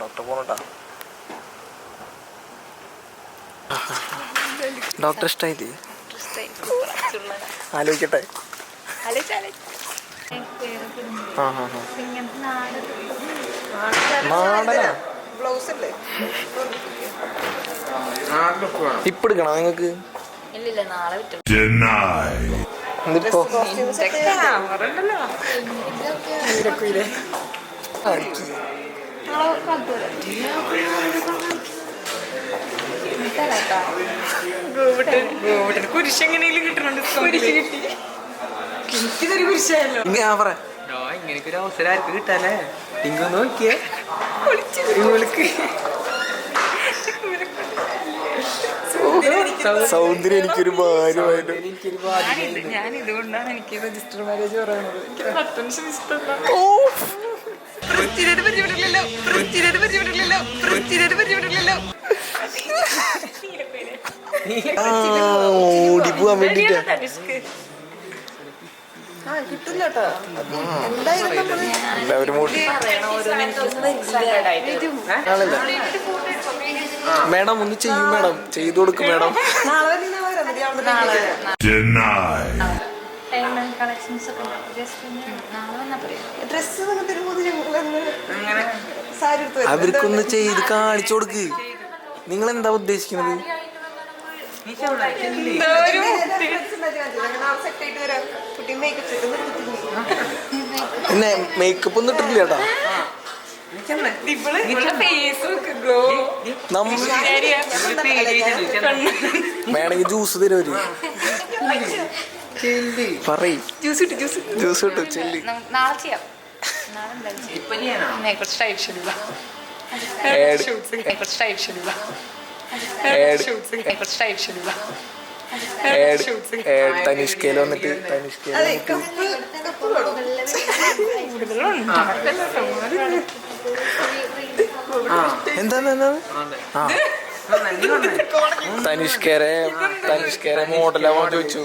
Doctor പോണട്ടാ. Doctor ഇഷ്ടായില്ലേ? ആലോചിക്കട്ടെ. ഇപ്പൊ എടുക്കണോ നിങ്ങക്ക്? ഇതിപ്പോ കുരിശെങ്ങനെയും കിട്ടണുണ്ട്. എനിക്കിതൊരു കുരിശായല്ലോ. ഇങ്ങനെയൊക്കെ ഒരു അവസരം ആർക്ക് കിട്ടാല്ലേ? ഇങ്ങ് നോക്കിയേ സൗന്ദര്യം എനിക്കൊരു ഭാര്യമായിട്ട്. ഞാൻ ഇതുകൊണ്ടാണ് എനിക്ക് രജിസ്റ്റർ മാരേജ് പറയുന്നത്. എനിക്ക് അറ്റൻഷൻ ഇഷ്ടമല്ല. ഓടിപ്പോവാൻ വേണ്ടിട്ടാ. എല്ലാവരും മേഡം ഒന്ന് ചെയ്യും മേഡം, ചെയ്തു കൊടുക്കും മേഡം. അവർക്കൊന്ന് ചെയ്ത് കാണിച്ചു കൊടുക്ക്. നിങ്ങൾ എന്താ ഉദ്ദേശിക്കുന്നത്? പിന്നെ മേക്കപ്പ് ഒന്നും ഇട്ടിട്ടില്ല കേട്ടോ. വേണമെങ്കിൽ ജ്യൂസ് തരും. പറയും ജ്യൂസ് കിട്ടും. ചെല്ലി തനിഷ്കയിൽ വന്നിട്ട് എന്താ തനിഷ്കേരെ മോഡലാവാൻ ചോദിച്ചു.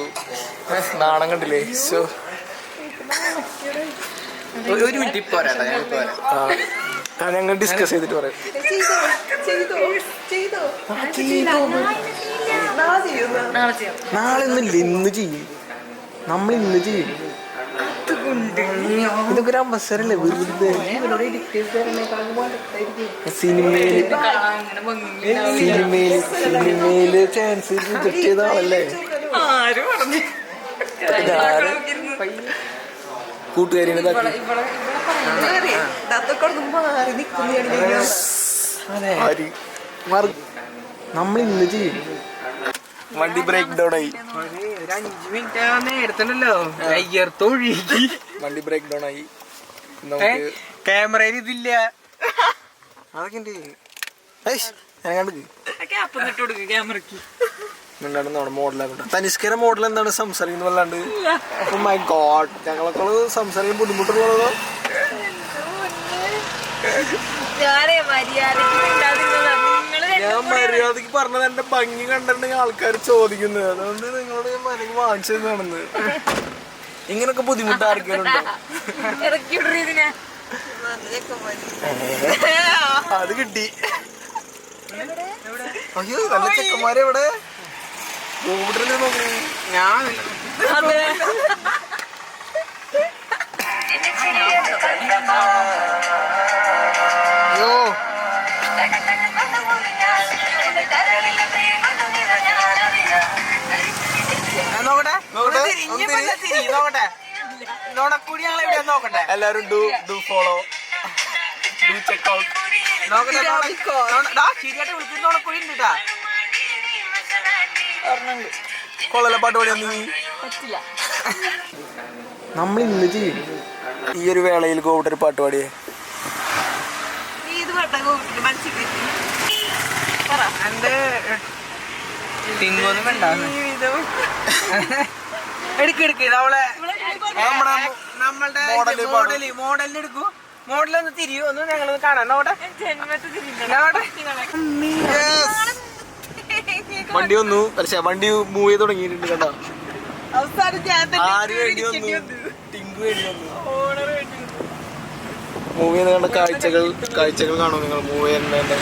നാണം കണ്ടില്ലേ? ഒരു മിനിറ്റ് ഇപ്പൊ ഞങ്ങൾ ഡിസ്കസ് ചെയ്തിട്ട് പറയാം. നാളെ ഒന്നുമില്ല, ഇന്ന് ചെയ്യും. നമ്മൾ ഇന്ന് ചെയ്യും. ഇതൊക്കെ ഒരു അവസരല്ലേ വെറുതെ. സിനിമയില് ചാൻസ് റിജക്ട് ചെയ്ത ആളല്ലേ കൂട്ടുകാരി. നമ്മൾ ഇന്ന് ചെയ്യും. വണ്ടി ബ്രേക്ക് ഡൗൺ ആയി. ഒരു 5 മിനിറ്റ് നേരത്തല്ലോ വണ്ടി ബ്രേക്ക് ഡൗൺ ആയി. ക്യാമറയിൽ ഇതില്ല. അതൊക്കെ ഉണ്ട്. മോഡലാക്കട്ടെ. തനിഷ്കര മോഡൽ എന്താണ് സംസാരിക്കുന്നത് വല്ലാണ്ട്? മൈ ഗോഡ്, ഞങ്ങളൊക്കെ സംസാരിക്കാൻ ബുദ്ധിമുട്ടുള്ളതോ? ഞാൻ മര്യാദക്ക് പറഞ്ഞത് എന്റെ ഭംഗി കണ്ടിട്ടുണ്ടെങ്കിൽ ആൾക്കാർ ചോദിക്കുന്നത്. അതുകൊണ്ട് നിങ്ങളോട് ഞാൻ മരുന്ന് വാങ്ങിച്ചതാണെന്ന്. ഇങ്ങനൊക്കെ ബുദ്ധിമുട്ട് ആർക്കാരുണ്ടോ? അത് കിട്ടി. അയ്യോ നല്ല ചെക്കന്മാരെവിടെ? നോക്കി ഞാൻ അയ്യോ നോക്കട്ടെ. എല്ലാരും do follow, do check out. കൊള്ളല പാട്ട് പാടിയാ നീ. നമ്മൾ ഇന്ന് ചെയ്യും. ഈ ഒരു വേളയിൽ കോവിട്ടൊരു പാട്ട് പാടിയേ. എടുക്ക് നമ്മളെ മോഡലിന് എടുക്കൂ. മോഡലൊന്ന് തിരിയൂ, ഒന്ന് ഞങ്ങളൊന്ന് കാണാൻ. വണ്ടി വന്നു. വണ്ടി മൂവ് ചെയ്ത് തുടങ്ങിയിട്ടുണ്ട് കേട്ടോ. ആര് വേണ്ടി വന്നു? ടിങ്കു വേണ്ടി വന്നു. മൂവി കണ്ട കാഴ്ചകൾ കാണും നിങ്ങൾ മൂവി തന്നെ